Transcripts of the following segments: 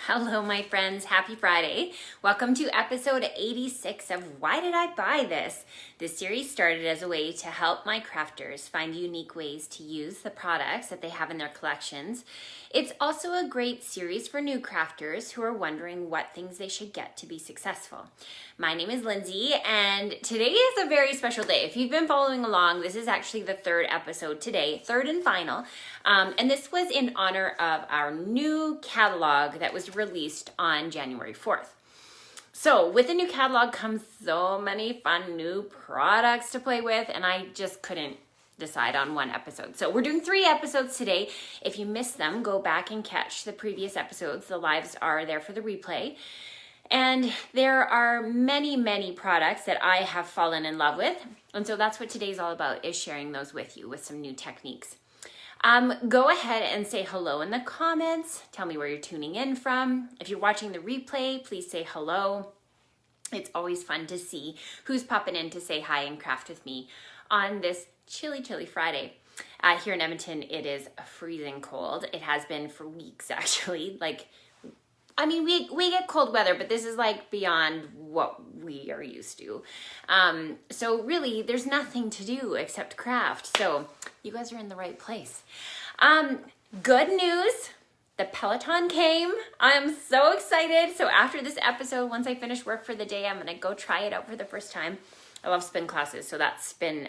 Hello, my friends. Happy Friday. Welcome to episode 86 of Why Did I Buy This? This series started as a way to help my crafters find unique ways to use the products that they have in their collections. It's also a great series for new crafters who are wondering what things they should get to be successful. My name is Lindsay, and today is a very special day. If you've been following along, this is actually the third episode today, third and final. And this was in honor of our new catalog that was released on January 4th. So with the new catalog comes so many fun new products to play with, and I just couldn't decide on one episode. So we're doing 3 episodes today. If you missed them, go back and catch the previous episodes. The lives are there for the replay. And there are many, many products that I have fallen in love with. And so that's what today's all about, is sharing those with you with some new techniques. Go ahead and say hello in the comments. Tell me where you're tuning in from. If you're watching the replay, please say hello. It's always fun to see who's popping in to say hi and craft with me on this chilly Friday. Here in Edmonton, it is freezing cold. It has been for weeks, actually. We get cold weather, but this is like beyond what we are used to. So really, there's nothing to do except craft. So you guys are in the right place. Good news. The Peloton came. I'm so excited. So after this episode, once I finish work for the day, I'm going to go try it out for the first time. I love spin classes, so that's been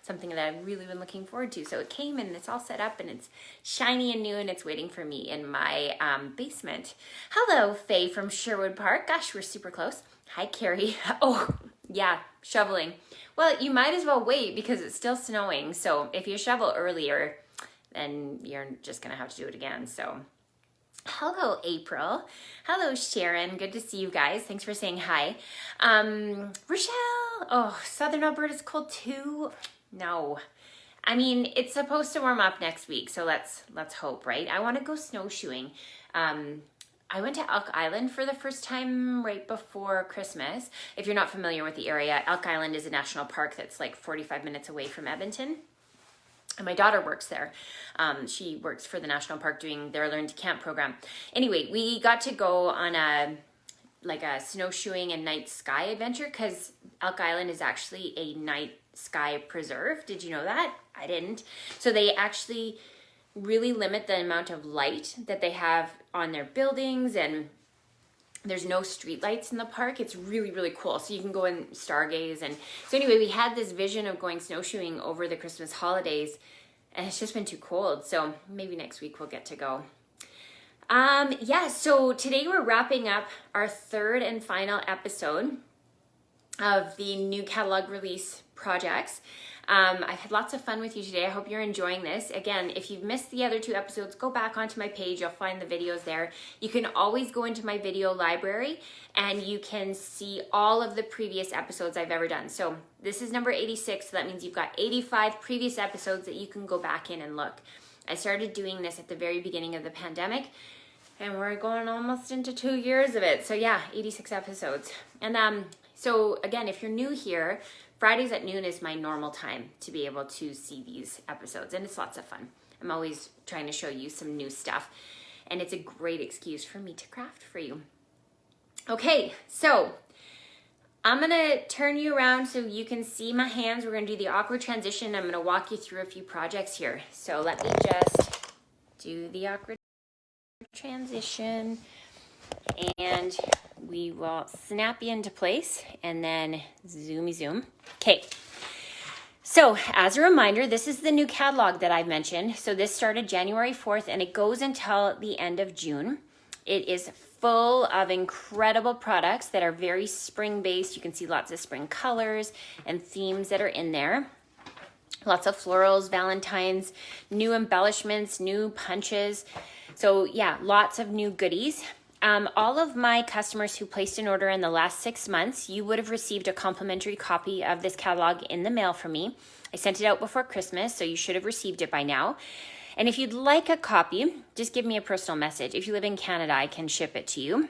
something that I've really been looking forward to. So it came and it's all set up and it's shiny and new and it's waiting for me in my basement. Hello, Faye from Sherwood Park. Gosh, we're super close. Hi, Carrie. Oh, yeah, shoveling. Well, you might as well wait because it's still snowing. So if you shovel earlier, then you're just going to have to do it again. So hello, April. Hello, Sharon. Good to see you guys. Thanks for saying hi. Rochelle. Oh, Southern Alberta's cold too. No. I mean, it's supposed to warm up next week, so let's hope, right? I want to go snowshoeing. I went to Elk Island for the first time right before Christmas. If you're not familiar with the area, Elk Island is a national park that's like 45 minutes away from Edmonton. And my daughter works there. She works for the national park doing their Learn to Camp program. Anyway, we got to go on a snowshoeing and night sky adventure because Elk Island is actually a night sky preserve. Did you know that? I didn't. So they actually really limit the amount of light that they have on their buildings, and there's no street lights in the park. It's really, really cool. So you can go and stargaze. And so anyway, we had this vision of going snowshoeing over the Christmas holidays, and it's just been too cold. So maybe next week we'll get to go. So today we're wrapping up our 3rd and final episode of the new catalog release projects. I've had lots of fun with you today. I hope you're enjoying this. Again, if you've missed the other 2 episodes, go back onto my page. You'll find the videos there. You can always go into my video library and you can see all of the previous episodes I've ever done. So this is number 86, so that means you've got 85 previous episodes that you can go back in and look. I started doing this at the very beginning of the pandemic, and we're going almost into 2 years of it. So yeah, 86 episodes. And so again, if you're new here, Fridays at noon is my normal time to be able to see these episodes, and it's lots of fun. I'm always trying to show you some new stuff, and it's a great excuse for me to craft for you. Okay, so I'm gonna turn you around so you can see my hands. We're gonna do the awkward transition. I'm gonna walk you through a few projects here. So let me just do the awkward transition, and we will snap you into place and then zoom. Okay, so as a reminder, this is the new catalog that I've mentioned. So this started January 4th and it goes until the end of June. It is full of incredible products that are very spring based. You can see lots of spring colors and themes that are in there. Lots of florals, Valentine's, new embellishments, new punches. So yeah, lots of new goodies. All of my customers who placed an order in the last 6 months, you would have received a complimentary copy of this catalog in the mail from me. I sent it out before Christmas, so you should have received it by now. And if you'd like a copy, just give me a personal message. If you live in Canada, I can ship it to you.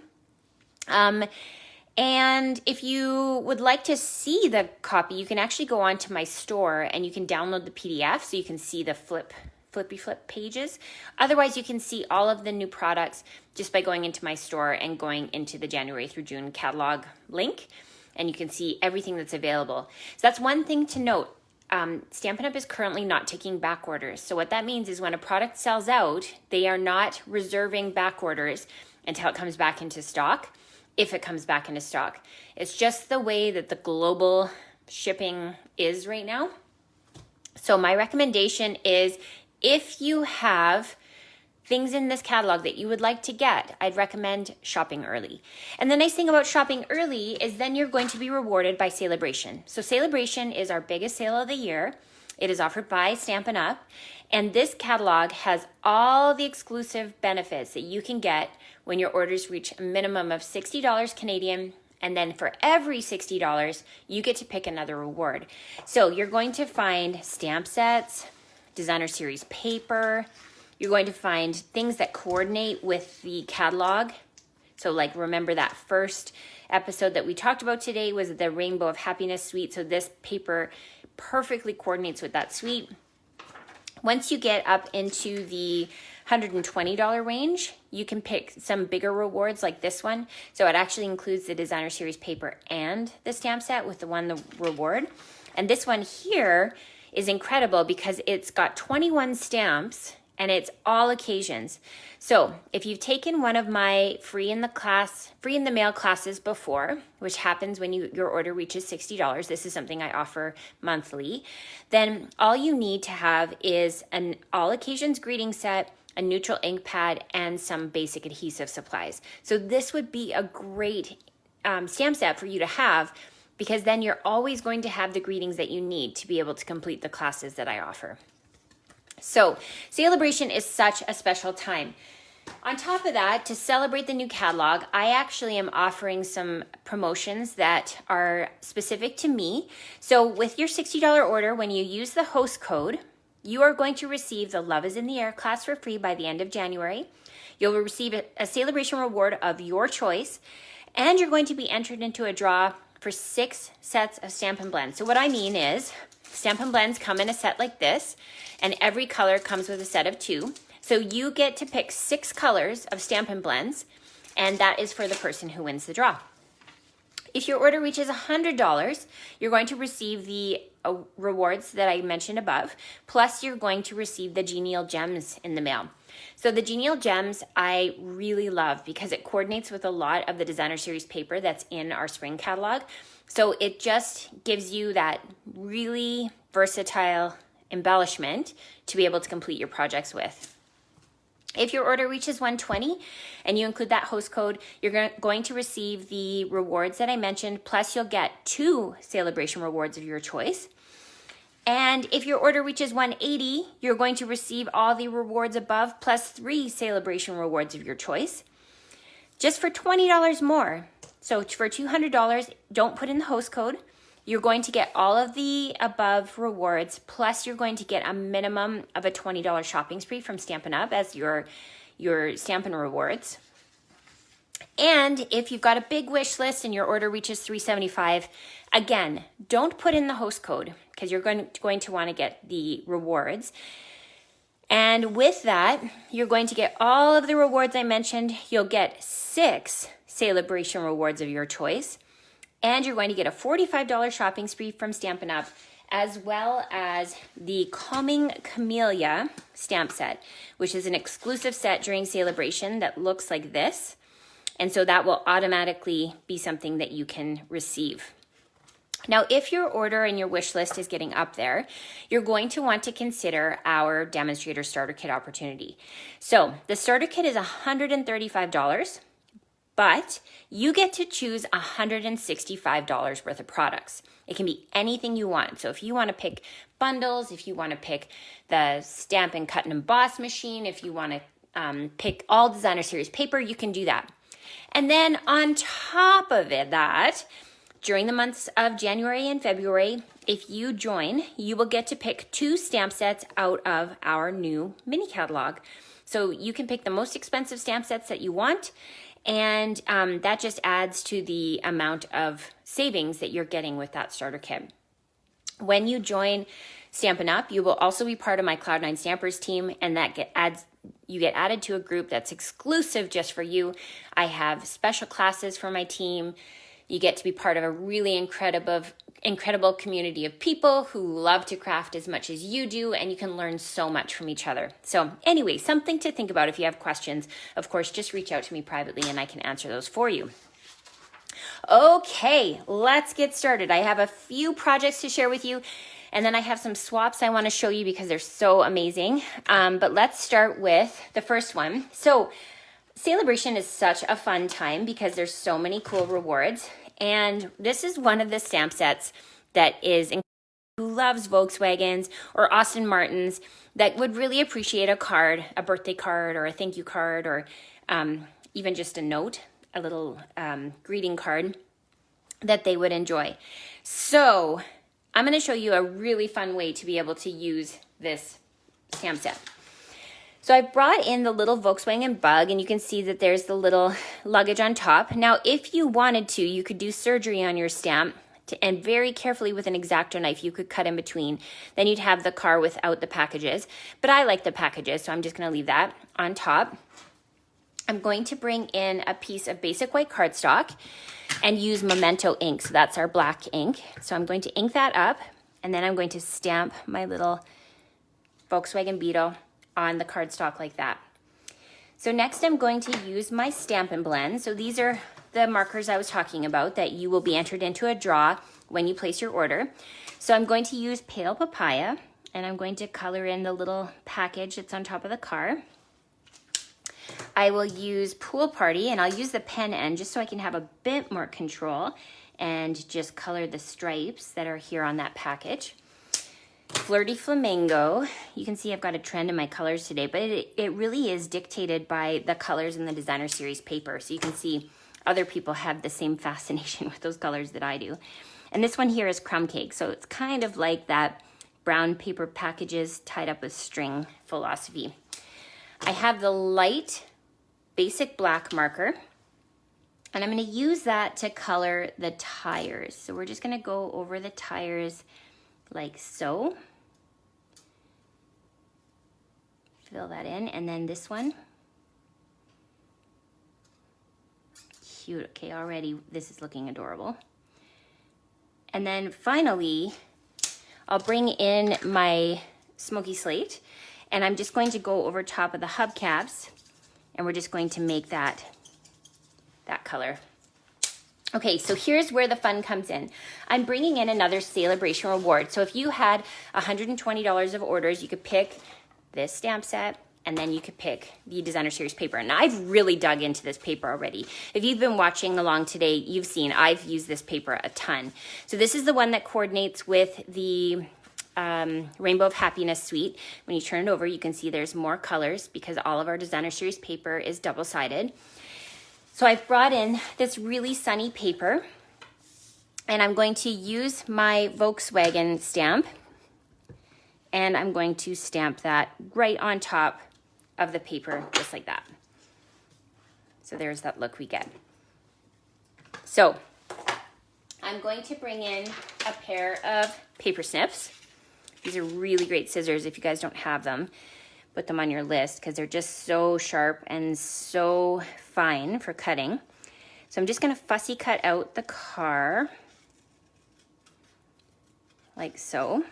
And if you would like to see the copy, you can actually go onto my store and you can download the PDF so you can see the flip flippy flip pages. Otherwise, you can see all of the new products just by going into my store and going into the January through June catalog link, and you can see everything that's available. So that's one thing to note. Stampin' Up! Is currently not taking back orders. So what that means is when a product sells out, they are not reserving back orders until it comes back into stock, if it comes back into stock. It's just the way that the global shipping is right now. So my recommendation is if you have things in this catalog that you would like to get, I'd recommend shopping early. And the nice thing about shopping early is then you're going to be rewarded by Saleabration. So Saleabration is our biggest sale of the year. It is offered by Stampin' Up! And this catalog has all the exclusive benefits that you can get when your orders reach a minimum of $60 Canadian. And then for every $60, you get to pick another reward. So you're going to find stamp sets, designer series paper. You're going to find things that coordinate with the catalog. So like remember that first episode that we talked about today was the Rainbow of Happiness suite. So this paper perfectly coordinates with that suite. Once you get up into the $120 range, you can pick some bigger rewards like this one. So it actually includes the designer series paper and the stamp set with the reward. And this one here is incredible because it's got 21 stamps and it's all occasions. So if you've taken one of my free in the mail classes before, which happens when your order reaches $60, this is something I offer monthly, then all you need to have is an all occasions greeting set, a neutral ink pad, and some basic adhesive supplies. So this would be a great stamp set for you to have, because then you're always going to have the greetings that you need to be able to complete the classes that I offer. So Saleabration is such a special time. On top of that, to celebrate the new catalog, I actually am offering some promotions that are specific to me. So with your $60 order, when you use the host code, you are going to receive the Love is in the Air class for free by the end of January. You'll receive a Saleabration reward of your choice, and you're going to be entered into a draw for 6 sets of Stampin' Blends. So what I mean is Stampin' Blends come in a set like this, and every color comes with a set of 2. So you get to pick 6 colors of Stampin' Blends, and that is for the person who wins the draw. If your order reaches $100, you're going to receive the rewards that I mentioned above, plus you're going to receive the Genial Gems in the mail. So the Genial Gems I really love because it coordinates with a lot of the designer series paper that's in our spring catalog. So it just gives you that really versatile embellishment to be able to complete your projects with. If your order reaches $120 and you include that host code, you're going to receive the rewards that I mentioned, plus you'll get 2 Saleabration rewards of your choice. And if your order reaches $180, you're going to receive all the rewards above, plus 3 Saleabration rewards of your choice, just for $20 more. So for $200, don't put in the host code. You're going to get all of the above rewards, plus you're going to get a minimum of a $20 shopping spree from Stampin' Up! As your Stampin' rewards. And if you've got a big wish list and your order reaches $375, again, don't put in the host code because you're going to want to get the rewards. And with that, you're going to get all of the rewards I mentioned. You'll get 6 Saleabration rewards of your choice. And you're going to get a $45 shopping spree from Stampin' Up! As well as the Calming Camellia stamp set, which is an exclusive set during Saleabration that looks like this. And so that will automatically be something that you can receive. Now, if your order and your wish list is getting up there, you're going to want to consider our Demonstrator Starter Kit opportunity. So the Starter Kit is $135. But you get to choose $165 worth of products. It can be anything you want. So if you want to pick bundles, if you want to pick the Stampin' Cut and Emboss machine, if you want to pick all designer series paper, you can do that. And then on top of it, during the months of January and February, if you join, you will get to pick 2 stamp sets out of our new mini catalog. So you can pick the most expensive stamp sets that you want, and that just adds to the amount of savings that you're getting with that starter kit. When you join Stampin' Up, you will also be part of my Cloud9 Stampers team, and you get added to a group that's exclusive just for you. I have special classes for my team. You get to be part of a really incredible community of people who love to craft as much as you do, and you can learn so much from each other. So anyway, something to think about if you have questions. Of course, just reach out to me privately and I can answer those for you. Okay, let's get started. I have a few projects to share with you, and then I have some swaps I want to show you because they're so amazing. But let's start with the first one. So Saleabration is such a fun time because there's so many cool rewards. And this is one of the stamp sets that is who loves Volkswagens or Aston Martins that would really appreciate a card, a birthday card or a thank you card, or even just a note, a little greeting card that they would enjoy. So I'm going to show you a really fun way to be able to use this stamp set. So I brought in the little Volkswagen bug, and you can see that there's the little luggage on top. Now, if you wanted to, you could do surgery on your stamp, and very carefully with an X-Acto knife, you could cut in between. Then you'd have the car without the packages. But I like the packages, so I'm just going to leave that on top. I'm going to bring in a piece of basic white cardstock and use Memento ink. So that's our black ink. So I'm going to ink that up, and then I'm going to stamp my little Volkswagen Beetle on the cardstock like that. So next I'm going to use my Stampin' Blend. So these are the markers I was talking about that you will be entered into a draw when you place your order. So I'm going to use Pale Papaya, and I'm going to color in the little package that's on top of the car. I will use Pool Party, and I'll use the pen end just so I can have a bit more control and just color the stripes that are here on that package. Flirty Flamingo. You can see I've got a trend in my colors today, but it really is dictated by the colors in the Designer Series paper. So you can see other people have the same fascination with those colors that I do. And this one here is Crumb Cake. So it's kind of like that brown paper packages tied up with string philosophy. I have the light basic black marker, and I'm going to use that to color the tires. So we're just going to go over the tires like so. Fill that in, and then this one. Cute. Okay, already this is looking adorable. And then finally, I'll bring in my Smoky Slate, and I'm just going to go over top of the hubcaps, and we're just going to make that color. Okay, so here's where the fun comes in. I'm bringing in another Saleabration reward. So if you had $120 of orders, you could pick this stamp set, and then you could pick the Designer Series paper. And I've really dug into this paper already. If you've been watching along today, you've seen I've used this paper a ton. So this is the one that coordinates with the Rainbow of Happiness suite. When you turn it over, you can see there's more colors because all of our Designer Series paper is double-sided. So I've brought in this really sunny paper, and I'm going to use my Volkswagen stamp, and I'm going to stamp that right on top of the paper, just like that. So there's that look we get. So I'm going to bring in a pair of paper snips. These are really great scissors if you guys don't have them. Put them on your list because they're just so sharp and so fine for cutting. So I'm just going to fussy cut out the car like so.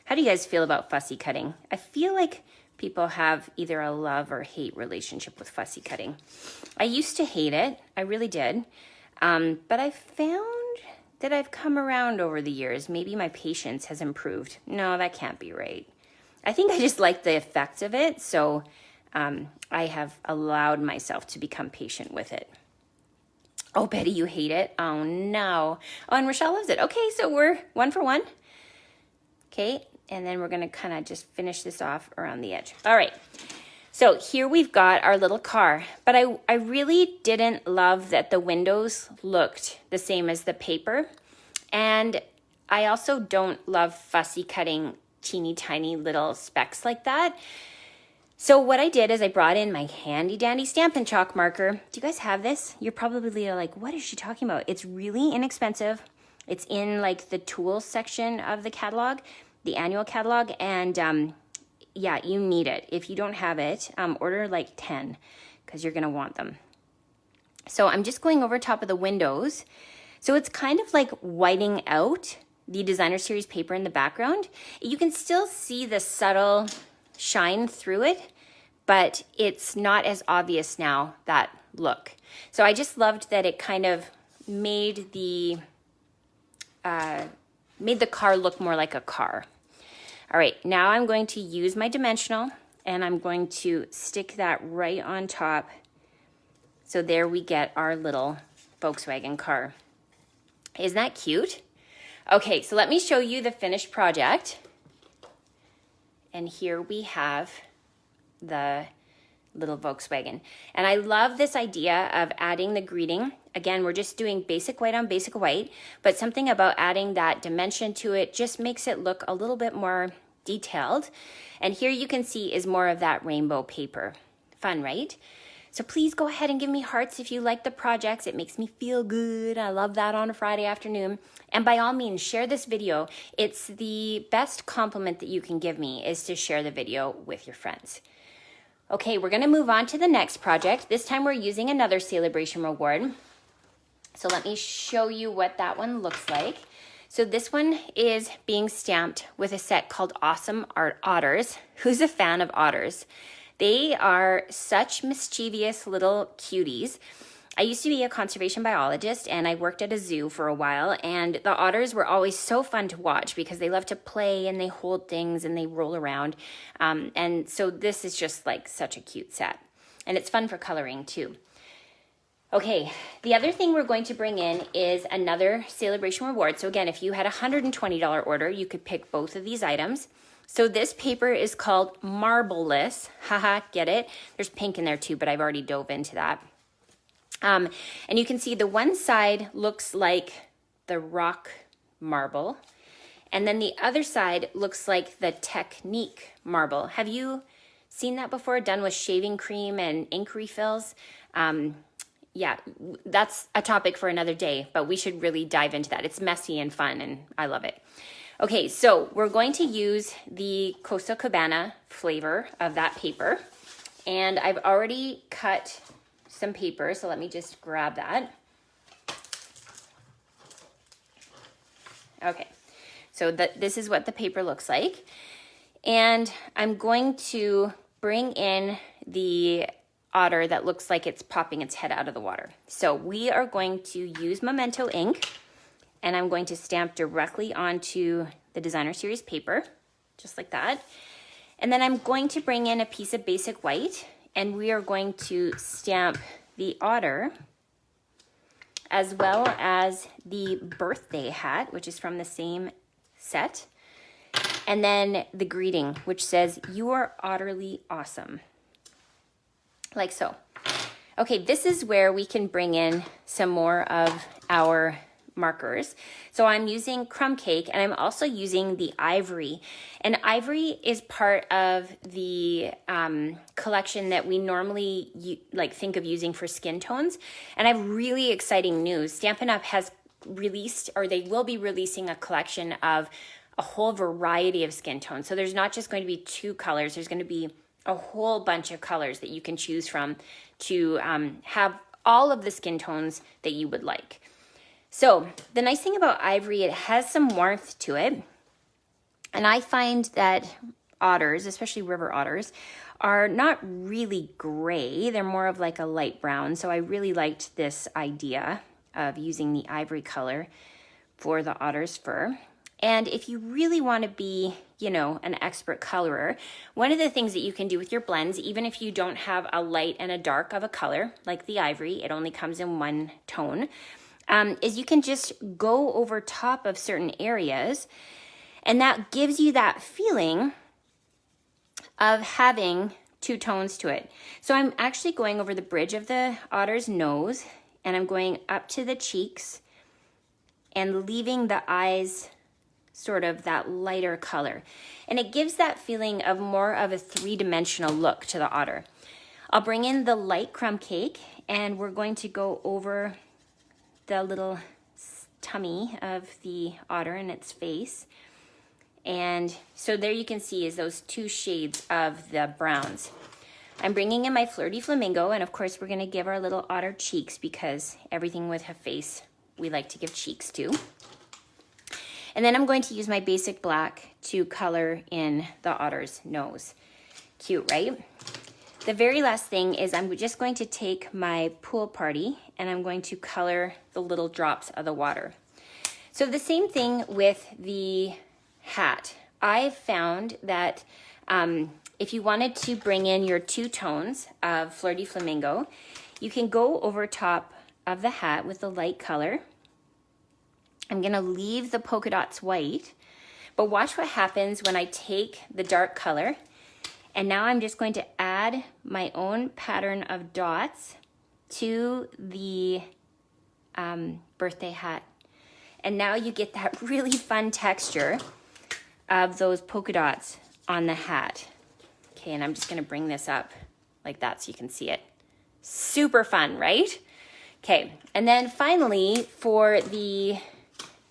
How do you guys feel about fussy cutting? I feel like people have either a love or hate relationship with fussy cutting. I used to hate it. I really did. But I found that I've come around over the years. Maybe my patience has improved. No, that can't be right. I think I just like the effect of it, so I have allowed myself to become patient with it. Oh, Betty, you hate it? Oh, no. Oh, and Rochelle loves it. Okay, so we're 1 for 1. Okay, and then we're going to kind of just finish this off around the edge. All right, so here we've got our little car, but I really didn't love that the windows looked the same as the paper, and I also don't love fussy cutting teeny tiny little specks like that. So what I did is I brought in my handy dandy Stampin' chalk marker. Do you guys have this? You're probably like, what is she talking about? It's really inexpensive. It's in like the tools section of the catalog. the annual catalog, and yeah, you need it. If you don't have it, order like 10 because you're gonna want them. So I'm just going over top of the windows. So it's kind of like whiting out the Designer Series paper in the background. You can still see the subtle shine through it, but it's not as obvious now, that look. So I just loved that it kind of made the car look more like a car. All right, now I'm going to use my dimensional and I'm going to stick that right on top. So there we get our little Volkswagen car. Isn't that cute? Okay, so let me show you the finished project. And here we have the little Volkswagen. And I love this idea of adding the greeting. Again, we're just doing basic white on basic white, but something about adding that dimension to it just makes it look a little bit more detailed. And here you can see is more of that rainbow paper. Fun, right? So please go ahead and give me hearts if you like the projects. It makes me feel good. I love that on a Friday afternoon. And by all means, share this video. It's the best compliment that you can give me is to share the video with your friends. Okay, we're gonna move on to the next project. This time we're using another Saleabration reward. So let me show you what that one looks like. So this one is being stamped with a set called Awesome Art Otters. Who's a fan of otters? They are such mischievous little cuties. I used to be a conservation biologist and I worked at a zoo for a while, and the otters were always so fun to watch because they love to play and they hold things and they roll around. And so this is just like such a cute set, and it's fun for coloring too. Okay, the other thing we're going to bring in is another Saleabration reward. So again, if you had a $120 order, you could pick both of these items. So this paper is called Marbleless. Haha, get it? There's pink in there too, but I've already dove into that. And you can see the one side looks like the rock marble, and then the other side looks like the Technique marble. Have you seen that before, done with shaving cream and ink refills? Yeah, that's a topic for another day, but we should really dive into that. It's messy and fun, and I love it. Okay, so we're going to use the Costa Cabana flavor of that paper, and I've already cut some paper, so let me just grab that. Okay, so this is what the paper looks like, and I'm going to bring in the otter that looks like it's popping its head out of the water. So we are going to use Memento ink, and I'm going to stamp directly onto the Designer Series paper, just like that. And then I'm going to bring in a piece of basic white, and we are going to stamp the otter as well as the birthday hat, which is from the same set. And then the greeting, which says, "You are utterly awesome." Like so. Okay, this is where we can bring in some more of our markers. So I'm using Crumb Cake, and I'm also using the Ivory. And Ivory is part of the collection that we normally think of using for skin tones. And I have really exciting news. Stampin' Up! Has released, or they will be releasing, a collection of a whole variety of skin tones. So there's not just going to be 2 colors, there's going to be a whole bunch of colors that you can choose from to have all of the skin tones that you would like. So the nice thing about Ivory, it has some warmth to it. And I find that otters, especially river otters, are not really gray. They're more of like a light brown. So I really liked this idea of using the ivory color for the otter's fur. And if you really want to be, an expert colorer, one of the things that you can do with your blends, even if you don't have a light and a dark of a color, like the Ivory, it only comes in one tone, is you can just go over top of certain areas, and that gives you that feeling of having 2 tones to it. So I'm actually going over the bridge of the otter's nose, and I'm going up to the cheeks and leaving the eyes sort of that lighter color. And it gives that feeling of more of a 3-dimensional look to the otter. I'll bring in the light Crumb Cake, and we're going to go over the little tummy of the otter and its face. And so there you can see is those two shades of the browns. I'm bringing in my Flirty Flamingo, and of course we're gonna give our little otter cheeks because everything with a face we like to give cheeks to. And then I'm going to use my basic black to color in the otter's nose. Cute, right? The very last thing is I'm just going to take my Pool Party and I'm going to color the little drops of the water. So the same thing with the hat. I found that if you wanted to bring in your two tones of Flirty Flamingo, you can go over top of the hat with the light color. I'm gonna leave the polka dots white, but watch what happens when I take the dark color, and now I'm just going to add my own pattern of dots to the birthday hat. And now you get that really fun texture of those polka dots on the hat. Okay, and I'm just gonna bring this up like that so you can see it. Super fun, right? Okay, and then finally for the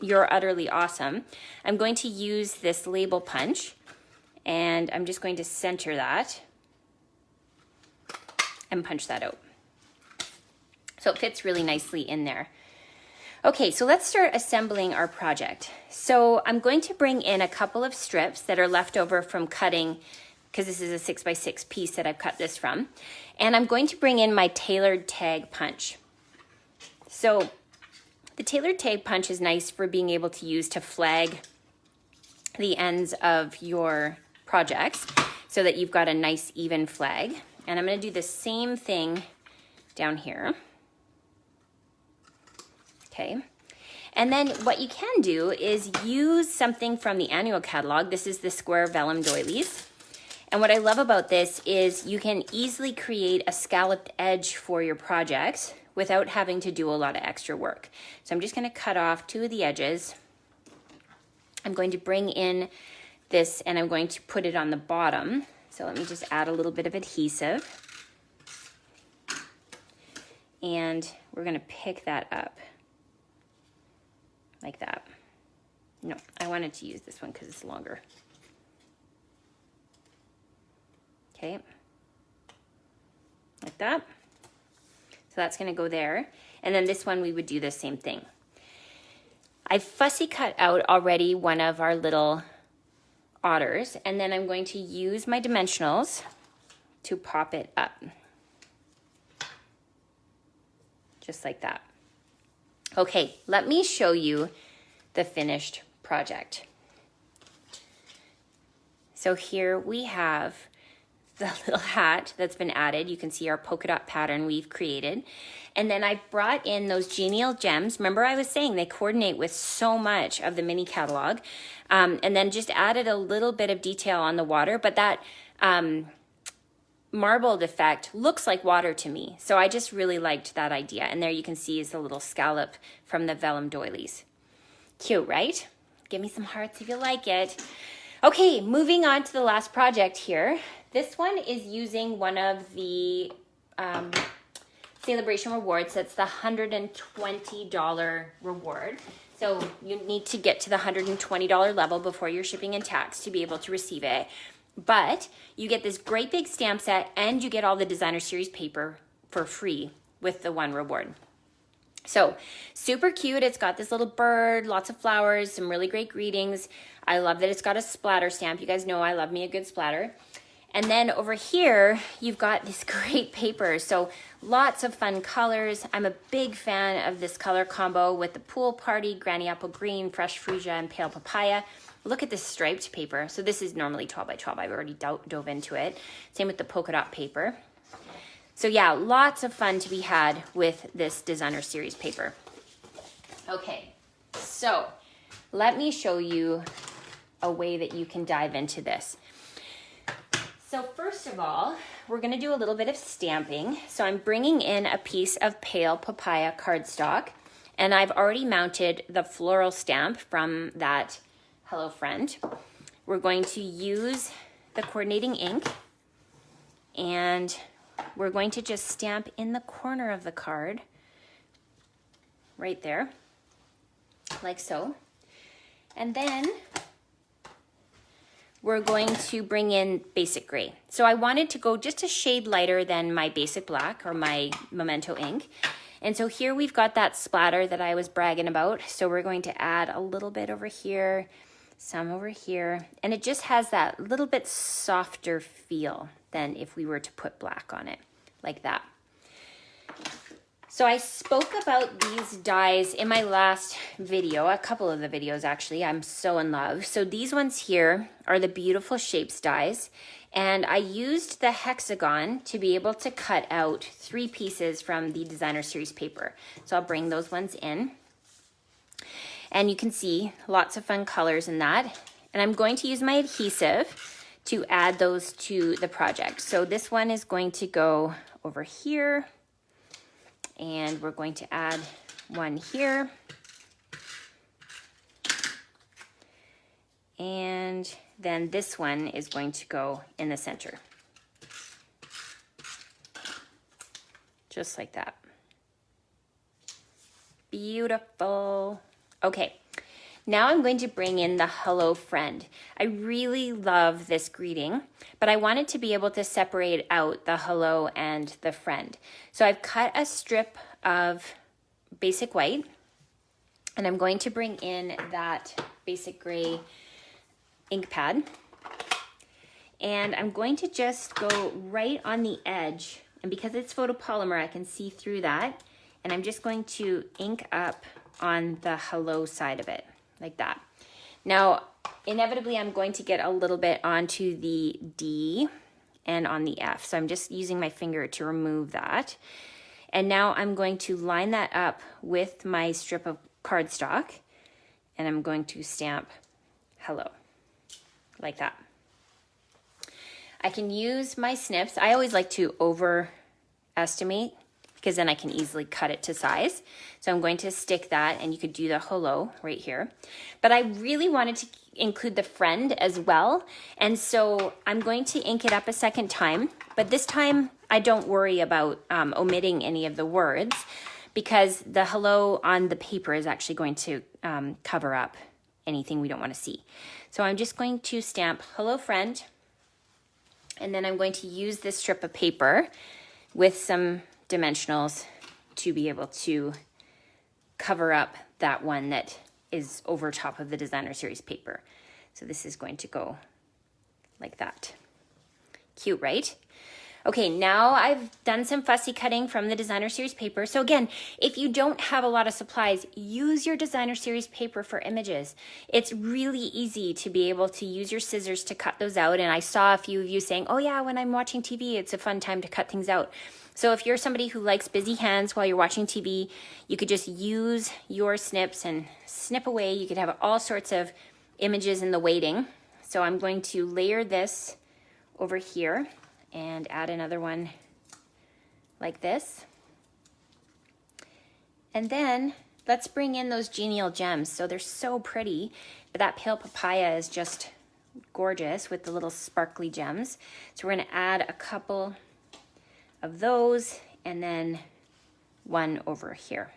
You're Utterly Awesome, I'm going to use this label punch and I'm just going to center that and punch that out. So it fits really nicely in there. Okay, so let's start assembling our project. So I'm going to bring in a couple of strips that are left over from cutting, because this is a 6x6 piece that I've cut this from. And I'm going to bring in my tailored tag punch. So the tailored tag punch is nice for being able to use to flag the ends of your projects so that you've got a nice even flag. And I'm going to do the same thing down here. Okay. And then what you can do is use something from the annual catalog. This is the square vellum doilies. And what I love about this is you can easily create a scalloped edge for your projects without having to do a lot of extra work. So I'm just going to cut off two of the edges. I'm going to bring in this and I'm going to put it on the bottom. So let me just add a little bit of adhesive. And we're going to pick that up like that. No, I wanted to use this one because it's longer. Okay, like that. So that's gonna go there. And then this one, we would do the same thing. I've fussy cut out already one of our little otters, and then I'm going to use my dimensionals to pop it up. Just like that. Okay, let me show you the finished project. So here we have the little hat that's been added. You can see our polka dot pattern we've created. And then I brought in those genial gems. Remember I was saying they coordinate with so much of the mini catalog. And then just added a little bit of detail on the water, but that marbled effect looks like water to me. So I just really liked that idea. And there you can see is the little scallop from the vellum doilies. Cute, right? Give me some hearts if you like it. Okay, moving on to the last project here. This one is using one of the Saleabration rewards. That's the $120 reward. So you need to get to the $120 level before your shipping and tax to be able to receive it. But you get this great big stamp set and you get all the designer series paper for free with the one reward. So super cute. It's got this little bird, lots of flowers, some really great greetings. I love that it's got a splatter stamp. You guys know I love me a good splatter. And then over here, you've got this great paper. So lots of fun colors. I'm a big fan of this color combo with the Pool Party, Granny Apple Green, Fresh Freesia, and Pale Papaya. Look at this striped paper. So this is normally 12 by 12. I've already dove into it. Same with the polka dot paper. So yeah, lots of fun to be had with this designer series paper. Okay, so let me show you a way that you can dive into this. So first of all, we're gonna do a little bit of stamping. So I'm bringing in a piece of Pale Papaya cardstock, and I've already mounted the floral stamp from that Hello Friend. We're going to use the coordinating ink, and we're going to just stamp in the corner of the card, right there, like so. And then we're going to bring in basic gray. So I wanted to go just a shade lighter than my basic black or my Memento ink. And so here we've got that splatter that I was bragging about. So we're going to add a little bit over here, some over here, and it just has that little bit softer feel than if we were to put black on it, like that. So I spoke about these dies in my last video, a couple of the videos actually. I'm so in love. So these ones here are the Beautiful Shapes dies, and I used the hexagon to be able to cut out 3 pieces from the Designer Series paper. So I'll bring those ones in. And you can see lots of fun colors in that. And I'm going to use my adhesive to add those to the project. So this one is going to go over here. And we're going to add one here. And then this one is going to go in the center. Just like that. Beautiful. Okay, now I'm going to bring in the Hello Friend. I really love this greeting, but I wanted to be able to separate out the hello and the friend. So I've cut a strip of basic white, and I'm going to bring in that basic gray ink pad. And I'm going to just go right on the edge, and because it's photopolymer, I can see through that. And I'm just going to ink up on the hello side of it, like that. Now, inevitably, I'm going to get a little bit onto the D and on the F. So I'm just using my finger to remove that. And now I'm going to line that up with my strip of cardstock, and I'm going to stamp hello, like that. I can use my snips. I always like to overestimate because then I can easily cut it to size. So I'm going to stick that, and you could do the hello right here. But I really wanted to include the friend as well. And so I'm going to ink it up a second time, but this time I don't worry about omitting any of the words because the hello on the paper is actually going to cover up anything we don't want to see. So I'm just going to stamp hello friend, and then I'm going to use this strip of paper with some dimensionals to be able to cover up that one that is over top of the Designer Series paper. So this is going to go like that. Cute, right? Okay, now I've done some fussy cutting from the Designer Series paper. So again, if you don't have a lot of supplies, use your Designer Series paper for images. It's really easy to be able to use your scissors to cut those out. And I saw a few of you saying, oh yeah, when I'm watching TV, it's a fun time to cut things out. So if you're somebody who likes busy hands while you're watching TV, you could just use your snips and snip away. You could have all sorts of images in the waiting. So I'm going to layer this over here and add another one like this. And then let's bring in those genial gems. So they're so pretty, but that pale papaya is just gorgeous with the little sparkly gems. So we're gonna add a couple of those and then one over here.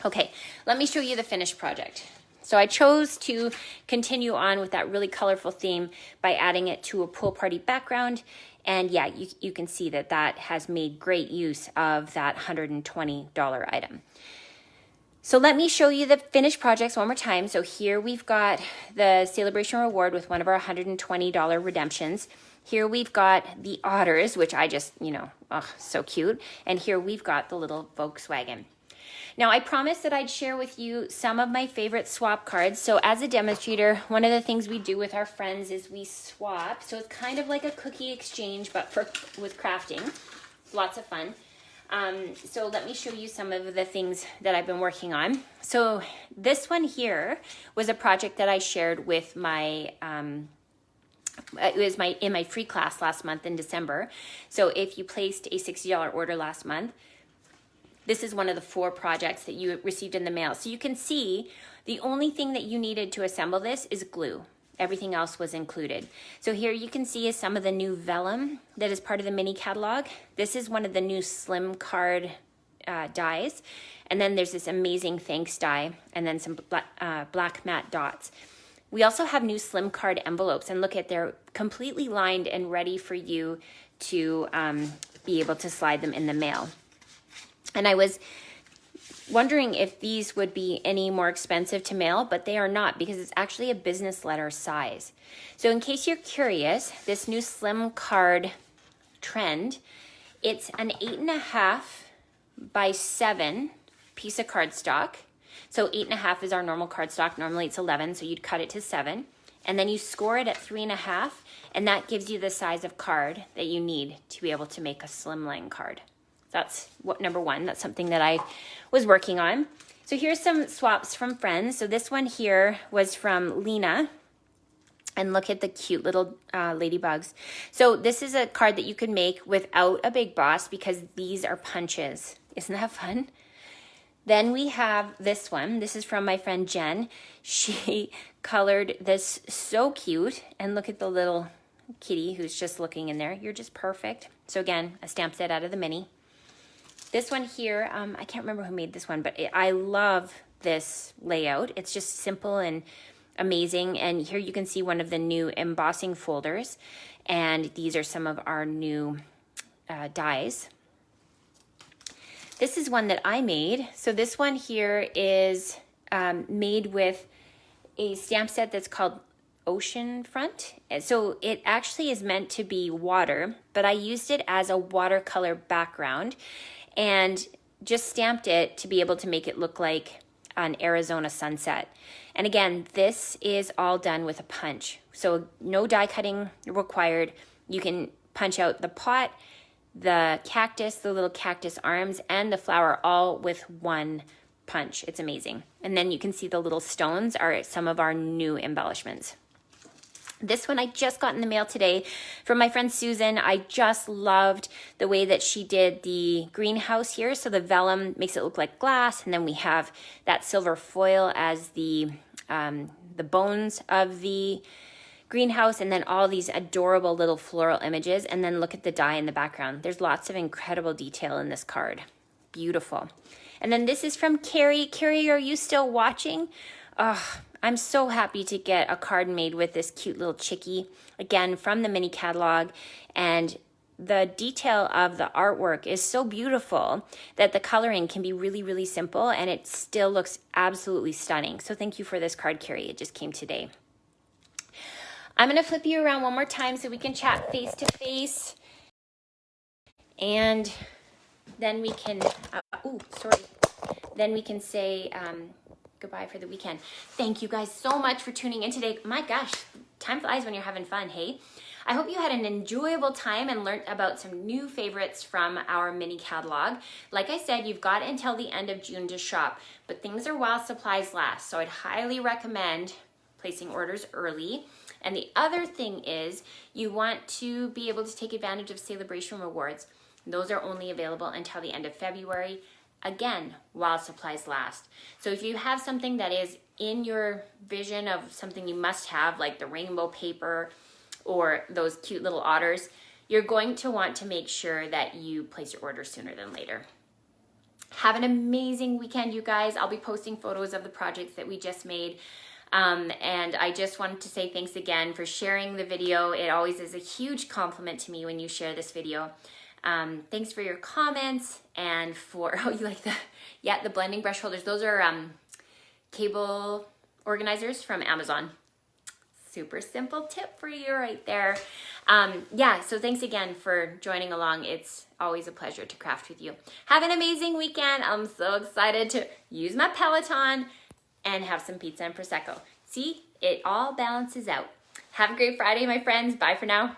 Okay, let me show you the finished project. So I chose to continue on with that really colorful theme by adding it to a pool party background. And yeah, you can see that that has made great use of that $120 item. So let me show you the finished projects one more time. So here we've got the Saleabration reward with one of our $120 redemptions. Here we've got the otters, which I just, oh, so cute. And here we've got the little Volkswagen. Now, I promised that I'd share with you some of my favorite swap cards. So as a demonstrator, one of the things we do with our friends is we swap. So it's kind of like a cookie exchange, but with crafting. It's lots of fun. So let me show you some of the things that I've been working on. So this one here was a project that I shared with my, it was in my free class last month in December. So if you placed a $60 order last month, this is one of the 4 projects that you received in the mail. So you can see the only thing that you needed to assemble this is glue. Everything else was included. So here you can see is some of the new vellum that is part of the mini catalog. This is one of the new slim card dies. And then there's this amazing thanks die and then some black matte dots. We also have new slim card envelopes, and look at, they're completely lined and ready for you to be able to slide them in the mail. And I was wondering if these would be any more expensive to mail, but they are not, because it's actually a business letter size. So in case you're curious, this new slim card trend, it's an 8.5 by 7 piece of cardstock. So 8.5 is our normal cardstock. Normally it's 11, so you'd cut it to 7. And then you score it at 3.5, and that gives you the size of card that you need to be able to make a slimline card. That's what number one. That's something that I was working on. So here's some swaps from friends. So this one here was from Lena. And look at the cute little ladybugs. So this is a card that you could make without a big boss because these are punches. Isn't that fun? Then we have this one. This is from my friend Jen. She colored this so cute. And look at the little kitty who's just looking in there. You're just perfect. So again, a stamp set out of the mini. This one here, I can't remember who made this one, but I love this layout. It's just simple and amazing. And here you can see one of the new embossing folders. And these are some of our new dies. This is one that I made. So this one here is made with a stamp set that's called Ocean Front. So it actually is meant to be water, but I used it as a watercolor background and just stamped it to be able to make it look like an Arizona sunset. And again, this is all done with a punch. So no die cutting required. You can punch out the pot, the cactus, the little cactus arms, and the flower all with one punch. It's amazing. And then you can see the little stones are some of our new embellishments. This one I just got in the mail today from my friend Susan. I just loved the way that she did the greenhouse here. So the vellum makes it look like glass, and then we have that silver foil as the bones of the greenhouse, and then all these adorable little floral images. And then look at the die in the background. There's lots of incredible detail in this card. Beautiful. And then this is from Carrie. Carrie, are you still watching? Oh, I'm so happy to get a card made with this cute little chickie, again, from the mini catalog. And the detail of the artwork is so beautiful that the coloring can be really, really simple, and it still looks absolutely stunning. So thank you for this card, Carrie. It just came today. I'm going to flip you around one more time so we can chat face to face. And then we can, then we can say, goodbye for the weekend. Thank you guys so much for tuning in today. My gosh, time flies when you're having fun, hey? I hope you had an enjoyable time and learned about some new favorites from our mini catalog. Like I said, you've got until the end of June to shop, but things are while supplies last, so I'd highly recommend placing orders early. And the other thing is you want to be able to take advantage of Saleabration rewards. Those are only available until the end of February. Again, while supplies last. So if you have something that is in your vision of something you must have, like the rainbow paper or those cute little otters, you're going to want to make sure that you place your order sooner than later. Have an amazing weekend, you guys. I'll be posting photos of the projects that we just made. And I just wanted to say thanks again for sharing the video. It always is a huge compliment to me when you share this video. Thanks for your comments and for, oh, you like the blending brush holders. Those are cable organizers from Amazon. Super simple tip for you right there. Yeah, so thanks again for joining along. It's always a pleasure to craft with you. Have an amazing weekend. I'm so excited to use my Peloton and have some pizza and Prosecco. See, it all balances out. Have a great Friday, my friends. Bye for now.